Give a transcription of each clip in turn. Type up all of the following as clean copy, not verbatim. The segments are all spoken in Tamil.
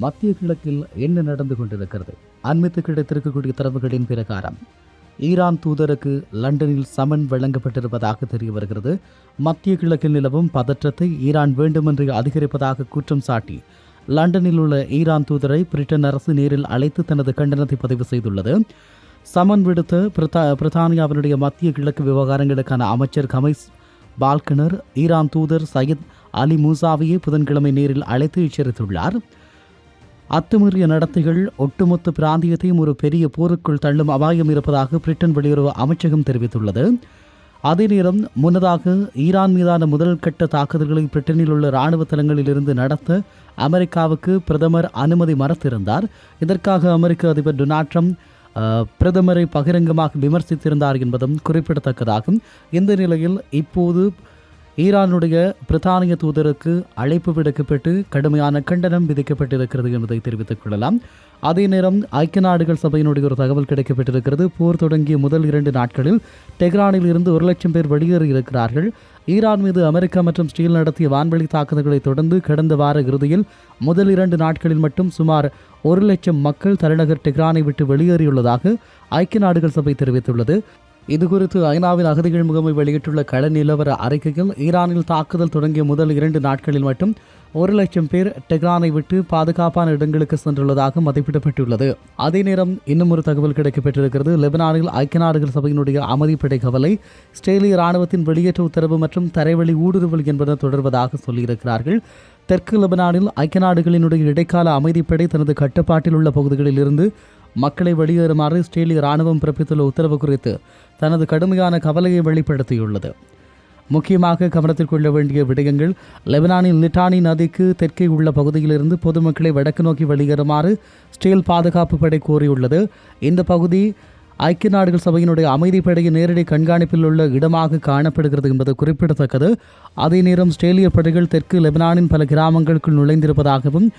மத்திய கிழக்கில் என்ன நடந்து கொண்டிருக்கிறது? அண்மைத்து கிடைத்திருக்கக்கூடிய தரவுகளின் பிரகாரம் ஈரான் தூதருக்கு லண்டனில் சமன் வழங்கப்பட்டிருப்பதாக தெரிய வருகிறது. மத்திய கிழக்கில் நிலவும் பதற்றத்தை ஈரான் வேண்டுமென்று அதிகரிப்பதாக குற்றம் சாட்டி லண்டனில் உள்ள ஈரான் தூதரை பிரிட்டன் அரசு நேரில் அழைத்து தனது கண்டனத்தை பதிவு செய்துள்ளது. சமன் விடுத்த பிரித்தானியாவினுடைய மத்திய கிழக்கு விவகாரங்களுக்கான அமைச்சர் கமைஸ் பால்கனர் ஈரான் தூதர் சையத் அலி மூசாவியை புதன்கிழமை நேரில் அழைத்து எச்சரித்துள்ளார். அத்துமீறிய நடத்தைகள் ஒட்டுமொத்த பிராந்தியத்தையும் ஒரு பெரிய போருக்குள் தள்ளும் அபாயம் இருப்பதாக பிரிட்டன் வெளியுறவு அமைச்சகம் தெரிவித்துள்ளது. அதே நேரம் முன்னதாக ஈரான் மீதான முதல் கட்ட தாக்குதல்களை பிரிட்டனில் உள்ள இராணுவ தளங்களிலிருந்து நடத்த அமெரிக்காவுக்கு பிரதமர் அனுமதி மறுத்திருந்தார். இதற்காக அமெரிக்க அதிபர் டொனால்ட் ட்ரம்ப் பிரதமரை பகிரங்கமாக விமர்சித்திருந்தார் என்பதும் குறிப்பிடத்தக்கதாகும். இந்த நிலையில் இப்போது ஈரானுடைய பிரித்தானிய தூதருக்கு அழைப்பு விடுக்கப்பட்டு கடுமையான கண்டனம் விதிக்கப்பட்டிருக்கிறது என்பதை தெரிவித்துக் கொள்ளலாம். அதே நேரம் ஐக்கிய நாடுகள் சபையினுடைய ஒரு தகவல் கிடைக்கப்பட்டிருக்கிறது. போர் தொடங்கிய முதல் 2 நாட்களில் டெஹ்ரானில் இருந்து 1 லட்சம் பேர் வெளியேறியிருக்கிறார்கள். ஈரான் மீது அமெரிக்கா மற்றும் ஸ்டீல் நடத்திய வான்வெளி தாக்குதல்களை தொடர்ந்து கடந்த வார இறுதியில் முதல் 2 நாட்களில் மட்டும் சுமார் 1 லட்சம் மக்கள் தலைநகர் டெஹ்ரானை விட்டு வெளியேறியுள்ளதாக ஐக்கிய நாடுகள் சபை தெரிவித்துள்ளது. இதுகுறித்து ஐநாவின் அகதிகள் முகமை வெளியிட்டுள்ள கள நிலவர அறிக்கையில் ஈரானில் தாக்குதல் தொடங்கிய முதல் 2 நாட்களில் மட்டும் 1 லட்சம் பேர் டெஹ்ரானை விட்டு பாதுகாப்பான இடங்களுக்கு சென்றுள்ளதாக மதிப்பிடப்பட்டுள்ளது. அதே நேரம் இன்னும் ஒரு தகவல் கிடைக்கப்பட்டிருக்கிறது. லெபனானில் ஐக்கிய நாடுகள் சபையினுடைய அமைதிப்படை கவலை இஸ்ரேலிய இராணுவத்தின் வெளியேற்ற உத்தரவு மற்றும் தரைவழி ஊடுருவல் என்பது தொடர்வதாக சொல்லியிருக்கிறார்கள். தெற்கு லெபனானில் ஐக்கிய நாடுகளினுடைய இடைக்கால அமைதிப்படை தனது கட்டுப்பாட்டில் உள்ள பகுதிகளில் இருந்து மக்களை வெளியேறுமாறு இஸ்ரேலிய இராணுவம் பிறப்பித்துள்ள உத்தரவு குறித்து தனது கடுமையான கவலையை வெளிப்படுத்தியுள்ளது. முக்கியமாக கவனத்தில் கொள்ள வேண்டிய விடயங்கள், லெபனானில் லிட்டானி நதிக்கு தெற்கே உள்ள பகுதியிலிருந்து பொதுமக்களை வடக்கு நோக்கி வெளியேறுமாறு இஸ்ரேல் பாதுகாப்பு படை கோரியுள்ளது. இந்த பகுதி ஐக்கிய நாடுகள் சபையினுடைய அமைதிப்படையின் நேரடி கண்காணிப்பில் உள்ள இடமாக காணப்படுகிறது என்பது குறிப்பிடத்தக்கது. அதே நேரம் இஸ்ரேலிய படைகள் தெற்கு லெபனானின் பல கிராமங்களுக்குள் நுழைந்திருப்பதாகவும்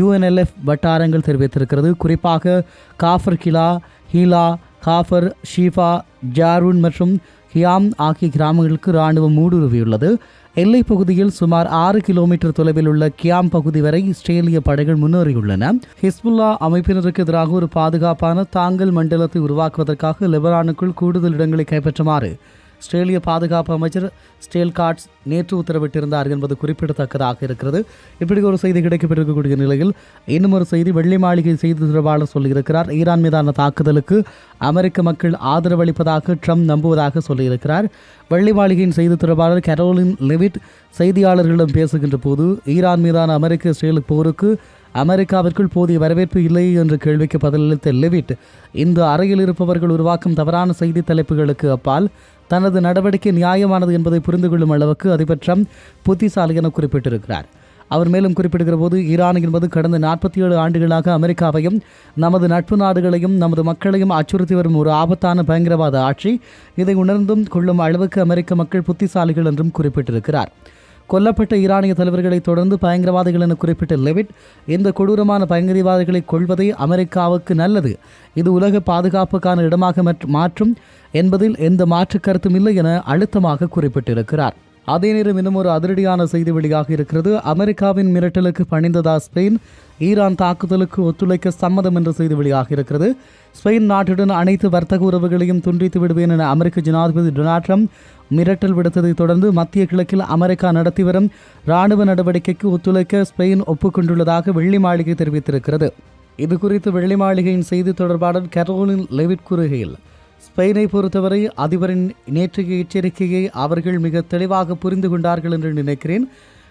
UNLF வட்டாரங்கள் தெரிவித்திருக்கிறது. குறிப்பாக காஃபர் கிலா, ஹீலா, காஃபர், ஷீஃபா, ஜாரூன் மற்றும் ஹியாம் ஆகிய கிராமங்களுக்கு இராணுவம் ஊடுருவியுள்ளது. எல்லைப் பகுதியில் சுமார் 6 கிலோமீட்டர் தொலைவில் உள்ள கியாம் பகுதி வரை இஸ்ரேலிய படைகள் முன்னேறியுள்ளன. ஹிஸ்புல்லா அமைப்பினருக்கு எதிராக ஒரு பாதுகாப்பான தாங்கல் மண்டலத்தை உருவாக்குவதற்காக லெபனானுக்குள் கூடுதல் இடங்களை கைப்பற்றுமாறு இஸ்ரேலிய பாதுகாப்பு அமைச்சர் ஸ்டேல் காட்ஸ் நேற்று உத்தரவிட்டிருந்தார் என்பது குறிப்பிடத்தக்கதாக இருக்கிறது. இப்படி ஒரு செய்தி கிடைக்கப்பட்டிருக்கக்கூடிய நிலையில் இன்னும் ஒரு செய்தி வெள்ளை மாளிகை செய்தி தொடர்பாளர் சொல்லியிருக்கிறார். ஈரான் மீதான தாக்குதலுக்கு அமெரிக்க மக்கள் ஆதரவளிப்பதாக ட்ரம்ப் நம்புவதாக சொல்லியிருக்கிறார். வெள்ளை மாளிகையின் செய்தி தொடர்பாளர் கரோலின் லெவிட் செய்தியாளர்களிடம் பேசுகின்ற போது ஈரான் மீதான அமெரிக்க இஸ்ரேல் போருக்கு அமெரிக்காவிற்குள் போதிய வரவேற்பு இல்லை என்ற கேள்விக்கு பதிலளித்த லெவிட், இந்த அறையில் இருப்பவர்கள் உருவாக்கும் தவறான செய்தி தலைப்புகளுக்கு அப்பால் தனது நடவடிக்கை நியாயமானது என்பதை புரிந்து கொள்ளும் அளவுக்கு அதிபர் ட்ரம்ப் புத்திசாலி என குறிப்பிட்டிருக்கிறார். அவர் மேலும் குறிப்பிடுகிற போது, ஈரான் என்பது கடந்த 47 ஆண்டுகளாக அமெரிக்காவையும் நமது நட்பு நாடுகளையும் நமது மக்களையும் அச்சுறுத்தி வரும் ஒரு ஆபத்தான பயங்கரவாத ஆட்சி. இதை உணர்ந்தும் கொள்ளும் அளவுக்கு அமெரிக்க மக்கள் புத்திசாலிகள் என்றும் குறிப்பிட்டிருக்கிறார். கொல்லப்பட்ட ஈரானிய தலைவர்களை தொடர்ந்து பயங்கரவாதிகள் என குறிப்பிட்ட லெவிட், இந்த கொடூரமான பயங்கரவாதிகளை கொள்வதே அமெரிக்காவுக்கு நல்லது, இது உலக பாதுகாப்புக்கான இடமாக மாற்றும் என்பதில் எந்த மாற்று கருத்தும் இல்லை என அழுத்தமாக குறிப்பிட்டிருக்கிறார். அதே நேரம் இன்னும் ஒரு அதிரடியான செய்தி வெளியாக இருக்கிறது. அமெரிக்காவின் மிரட்டலுக்கு பணிந்ததா ஸ்பெயின்? ஈரான் தாக்குதலுக்கு ஒத்துழைக்க சம்மதம் என்ற செய்தி வெளியாக இருக்கிறது. ஸ்பெயின் நாட்டுடன் அனைத்து வர்த்தக உறவுகளையும் துண்டித்து விடுவேன் என அமெரிக்க ஜனாதிபதி டொனால்ட் ட்ரம்ப் மிரட்டல் விடுத்ததை தொடர்ந்து மத்திய கிழக்கில் அமெரிக்கா நடத்தி வரும் இராணுவ நடவடிக்கைக்கு ஒத்துழைக்க ஸ்பெயின் ஒப்புக்கொண்டுள்ளதாக வெள்ளை மாளிகை தெரிவித்திருக்கிறது. இதுகுறித்து வெள்ளை மாளிகையின் செய்தி தொடர்பாளர் கரோலின் லெவிட் கூறுகையில், ஸ்பெயினை பொறுத்தவரை அதிபரின் நேற்றைய எச்சரிக்கையை அவர்கள் மிக தெளிவாக புரிந்து கொண்டார்கள் என்று நினைக்கிறேன்.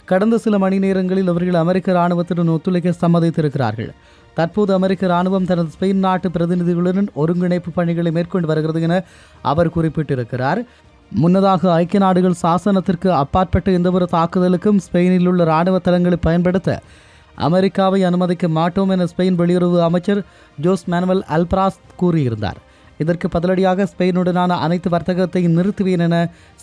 கடந்த சில மணி நேரங்களில் அவர்கள் அமெரிக்க இராணுவத்துடன் ஒத்துழைக்க சம்மதித்திருக்கிறார்கள். தற்போது அமெரிக்க இராணுவம் தனது ஸ்பெயின் நாட்டு பிரதிநிதிகளுடன் ஒருங்கிணைப்பு பணிகளை மேற்கொண்டு வருகிறது என அவர் குறிப்பிட்டிருக்கிறார். முன்னதாக ஐக்கிய நாடுகள் சாசனத்திற்கு அப்பாற்பட்ட எந்தவொரு தாக்குதலுக்கும் ஸ்பெயினில் உள்ள இராணுவ தளங்களை பயன்படுத்த அமெரிக்காவை அனுமதிக்க மாட்டோம் என ஸ்பெயின் வெளியுறவு அமைச்சர் ஜோஸ் மேனுவல் அல்பிராஸ் கூறியிருந்தார். இதற்கு பதிலடியாக ஸ்பெயினுடனான அனைத்து வர்த்தகத்தையும் நிறுத்துவேன் என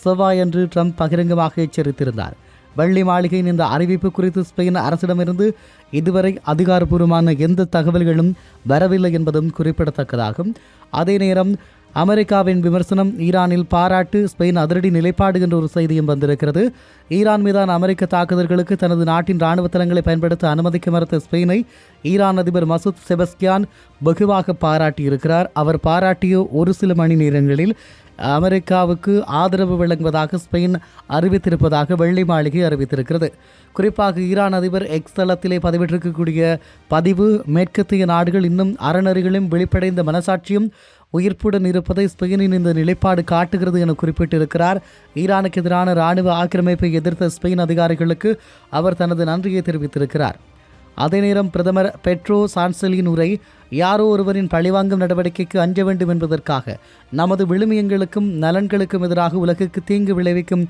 செவ்வாயன்று ட்ரம்ப் பகிரங்கமாக எச்சரித்திருந்தார். வெள்ளை மாளிகையின் இந்த அறிவிப்பு குறித்து ஸ்பெயின் அரசிடமிருந்து இதுவரை அதிகாரப்பூர்வமான எந்த தகவல்களும் வரவில்லை என்பதும் குறிப்பிடத்தக்கதாகும். அதே நேரம் அமெரிக்காவின் விமர்சனம், ஈரானில் பாராட்டு, ஸ்பெயின் அதிரடி நிலைப்பாடு என்ற ஒரு செய்தியும் வந்திருக்கிறது. ஈரான் மீதான அமெரிக்க தாக்குதல்களுக்கு தனது நாட்டின் இராணுவ தளங்களை பயன்படுத்த அனுமதிக்க மறுத்த ஸ்பெயினை ஈரான் அதிபர் மசூத் செபஸ்கியான் வெகுவாக பாராட்டியிருக்கிறார். அவர் பாராட்டிய ஒரு சில மணி நேரங்களில் அமெரிக்காவுக்கு ஆதரவு வழங்குவதாக ஸ்பெயின் அறிவித்திருப்பதாக வெள்ளை மாளிகை அறிவித்திருக்கிறது. குறிப்பாக ஈரான் அதிபர் எக்ஸ் தளத்திலே பதிவிட்டிருக்கக்கூடிய பதிவு, மேற்கத்திய நாடுகள் இன்னும் அறநெறிகளும் வெளிப்படைந்த மனசாட்சியும் உயிர்ப்புடன் இருப்பதை ஸ்பெயினின் இந்த நிலைப்பாடு காட்டுகிறது என குறிப்பிட்டிருக்கிறார். ஈரானுக்கு எதிரான இராணுவ ஆக்கிரமிப்பை எதிர்த்த ஸ்பெயின் அதிகாரிகளுக்கு அவர் தனது நன்றியை தெரிவித்திருக்கிறார். அதே நேரம் பிரதமர் பெட்ரோ சான்செலின் உரை, யாரோ ஒருவரின் பழிவாங்கும் நடவடிக்கைக்கு அஞ்ச வேண்டும் என்பதற்காக நமது விழுமியங்களுக்கும் நலன்களுக்கும் எதிராக உலகுக்கு தீங்கு விளைவிக்கும்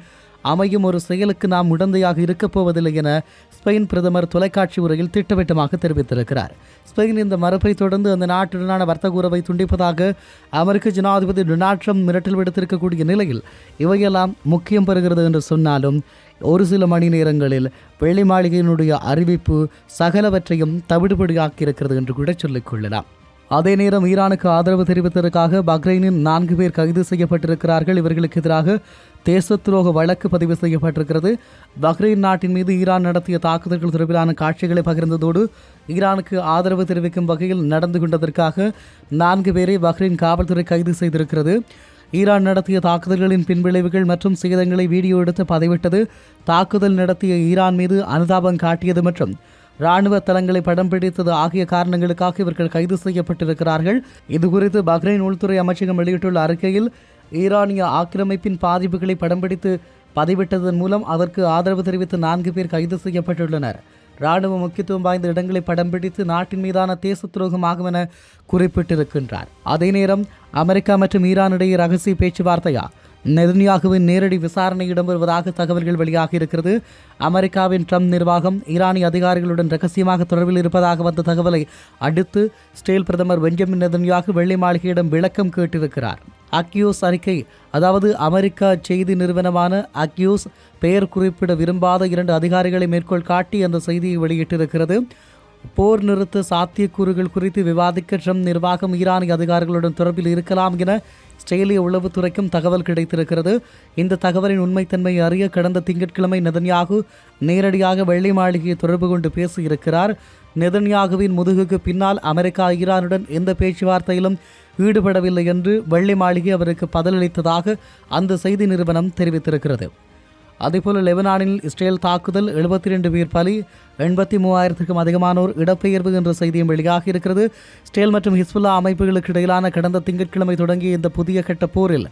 அமையும் ஒரு செயலுக்கு நாம் உடந்தையாக இருக்கப் போவதில்லை என ஸ்பெயின் பிரதமர் தொலைக்காட்சி உரையில் திட்டவட்டமாக தெரிவித்திருக்கிறார். ஸ்பெயின் இந்த மறுப்பை தொடர்ந்து அந்த நாட்டுடனான வர்த்தக உறவை துண்டிப்பதாக அமெரிக்க ஜனாதிபதி டொனால்ட் ட்ரம்ப் மிரட்டல் விடுத்திருக்கக்கூடிய நிலையில் இவையெல்லாம் முக்கியம் பெறுகிறது என்று சொன்னாலும் ஒரு சில மணி நேரங்களில் வெள்ளை மாளிகையினுடைய அறிவிப்பு சகலவற்றையும் தவிடுபடியாக்கியிருக்கிறது என்று கூட சொல்லிக் கொள்ளலாம். அதே நேரம் ஈரானுக்கு ஆதரவு தெரிவித்ததற்காக பஹ்ரைனின் 4 பேர் கைது செய்யப்பட்டிருக்கிறார்கள். இவர்களுக்கு எதிராக தேச துரோக வழக்கு பதிவு செய்யப்பட்டிருக்கிறது. பஹ்ரைன் நாட்டின் மீது ஈரான் நடத்திய தாக்குதல்கள் தொடர்பிலான காட்சிகளை பகிர்ந்ததோடு ஈரானுக்கு ஆதரவு தெரிவிக்கும் வகையில் நடந்து கொண்டதற்காக 4 பேரை பஹ்ரைன் காவல்துறை கைது செய்திருக்கிறது. ஈரான் நடத்திய தாக்குதல்களின் பின்விளைவுகள் மற்றும் சேதங்களை வீடியோ எடுத்து பதிவிட்டது, தாக்குதல் நடத்திய ஈரான் மீது அனுதாபம் காட்டியது மற்றும் இராணுவ தளங்களை படம் பிடித்தது ஆகிய காரணங்களுக்காக இவர்கள் கைது செய்யப்பட்டிருக்கிறார்கள். இதுகுறித்து பஹ்ரைன் உள்துறை அமைச்சகம் வெளியிட்டுள்ள அறிக்கையில், ஈரானிய ஆக்கிரமிப்பின் பாதிப்புகளை படம் பிடித்து பதிவிட்டதன் மூலம் அதற்கு ஆதரவு தெரிவித்து 4 பேர் கைது செய்யப்பட்டுள்ளனர். இராணுவ முக்கியத்துவம் வாய்ந்த இடங்களை படம் பிடித்து நாட்டின் மீதான தேச துரோகமாகும் என குறிப்பிட்டிருக்கின்றார். அதே நேரம் அமெரிக்கா மற்றும் ஈரான் இடையே ரகசிய பேச்சுவார்த்தையா, நெதன்யாகுவின் நேரடி விசாரணை இடம்பெறுவதாக தகவல்கள் வெளியாகி இருக்கிறது. அமெரிக்காவின் ட்ரம்ப் நிர்வாகம் ஈரானிய அதிகாரிகளுடன் ரகசியமாக தொடர்பில் இருப்பதாக வந்த தகவலை அடுத்து இஸ்ரேல் பிரதமர் பெஞ்சமின் நெதன்யாகு வெள்ளை மாளிகையிடம் விளக்கம் கேட்டிருக்கிறார். அக்யூஸ் அறிக்கை, அதாவது அமெரிக்கா செய்தி நிறுவனமான அக்யூஸ் பெயர் குறிப்பிட விரும்பாத 2 அதிகாரிகளை மேற்கோள் காட்டி அந்த செய்தியை வெளியிட்டிருக்கிறது. போர் நிறுத்த சாத்தியக்கூறுகள் குறித்து விவாதிக்க ட்ரம்ப் நிர்வாகம் ஈரானிய அதிகாரிகளுடன் தொடர்பில் இருக்கலாம் என இஸ்ரேலிய உளவுத்துறைக்கும் தகவல் கிடைத்திருக்கிறது. இந்த தகவலின் உண்மைத்தன்மையை அறிய கடந்த திங்கட்கிழமை நெதன்யாகு நேரடியாக வெள்ளை மாளிகையை தொடர்பு கொண்டு பேசியிருக்கிறார். நெதன்யாகுவின் முதுகுக்கு பின்னால் அமெரிக்கா ஈரானுடன் எந்த பேச்சுவார்த்தையிலும் ஈடுபடவில்லை என்று வெள்ளை மாளிகை அவருக்கு பதிலளித்ததாக அந்த செய்தி நிறுவனம் தெரிவித்திருக்கிறது. அதேபோல லெபனானில் இஸ்ரேல் தாக்குதல், 72 பேர் பலி, 83,000க்கும் அதிகமானோர் இடப்பெயர்வு என்ற செய்தியும் வெளியாகி இருக்கிறது. இஸ்ரேல் மற்றும் ஹிஸ்புல்லா அமைப்புகளுக்கு இடையிலான கடந்த திங்கட்கிழமை தொடங்கிய இந்த புதிய கட்ட போரில்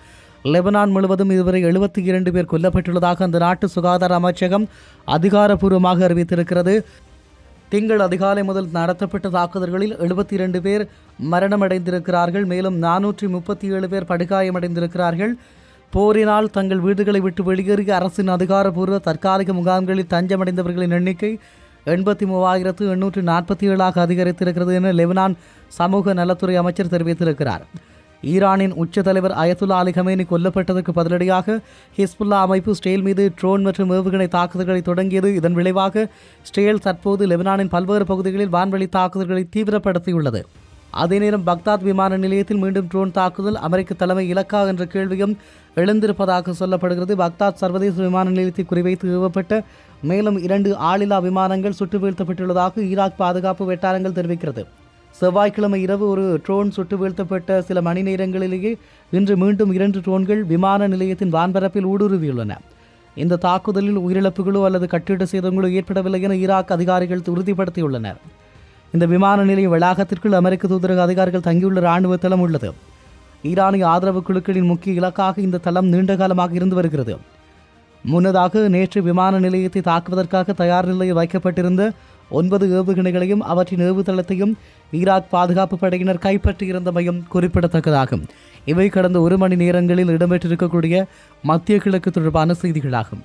லெபனான் முழுவதும் இதுவரை 72 பேர் கொல்லப்பட்டுள்ளதாக அந்த நாட்டு சுகாதார அமைச்சகம் அதிகாரப்பூர்வமாக அறிவித்திருக்கிறது. திங்கள் அதிகாலை முதல் நடத்தப்பட்ட தாக்குதல்களில் 72 பேர் மரணமடைந்திருக்கிறார்கள். மேலும் 437 பேர் படுகாயமடைந்திருக்கிறார்கள். போரினால் தங்கள் வீடுகளை விட்டு வெளியேறிய அரசின் அதிகாரப்பூர்வ தற்காலிக முகாம்களில் தஞ்சமடைந்தவர்களின் எண்ணிக்கை 83,847 அதிகரித்திருக்கிறது என லெபனான் சமூக நலத்துறை அமைச்சர் தெரிவித்திருக்கிறார். ஈரானின் உச்ச தலைவர் அயத்துல்லா அலி கமேனி கொல்லப்பட்டதற்கு பதிலடியாக ஹிஸ்புல்லா அமைப்பு இஸ்ரேல் மீது ட்ரோன் மற்றும் ஏவுகணை தாக்குதல்களை தொடங்கியது. இதன் விளைவாக இஸ்ரேல் தற்போது லெபனானின் பல்வேறு பகுதிகளில் வான்வழி தாக்குதல்களை தீவிரப்படுத்தியுள்ளது. அதே நேரம் பக்தாத் விமான நிலையத்தில் மீண்டும் ட்ரோன் தாக்குதல் அமெரிக்க தலைமை இலக்கா என்ற கேள்வியும் எழுந்திருப்பதாக சொல்லப்படுகிறது. பக்தாத் சர்வதேச விமான நிலையத்தை குறிவைத்து ஏவப்பட்ட மேலும் 2 ஆளில்லா விமானங்கள் சுட்டு வீழ்த்தப்பட்டுள்ளதாக ஈராக் பாதுகாப்பு வட்டாரங்கள் தெரிவிக்கிறது. செவ்வாய்க்கிழமை இரவு ஒரு ட்ரோன் சுட்டு வீழ்த்தப்பட்ட சில மணி நேரங்களிலேயே இன்று மீண்டும் 2 ட்ரோன்கள் விமான நிலையத்தின் வான்பரப்பில் ஊடுருவியுள்ளன. இந்த தாக்குதலில் உயிரிழப்புகளோ அல்லது கட்டிட சேதங்களோ ஏற்படவில்லை என ஈராக் அதிகாரிகள் உறுதிப்படுத்தியுள்ளனர். இந்த விமான நிலைய வளாகத்திற்குள் அமெரிக்க தூதரக அதிகாரிகள் தங்கியுள்ள இராணுவ தளம் உள்ளது. ஈரானிய ஆதரவு குழுக்களின் முக்கிய இலக்காக இந்த தளம் நீண்ட காலமாக இருந்து வருகிறது. முன்னதாக நேற்று விமான நிலையத்தை தாக்குவதற்காக தயார் நிலையில் வைக்கப்பட்டிருந்த 9 ஏவுகணைகளையும் அவற்றின் ஏவுதளத்தையும் ஈராக் பாதுகாப்பு படையினர் கைப்பற்றியிருந்தமையும் குறிப்பிடத்தக்கதாகும். இவை கடந்த 1 மணி நேரங்களில் இடம்பெற்றிருக்கக்கூடிய மத்திய கிழக்கு தொடர்பான செய்திகளாகும்.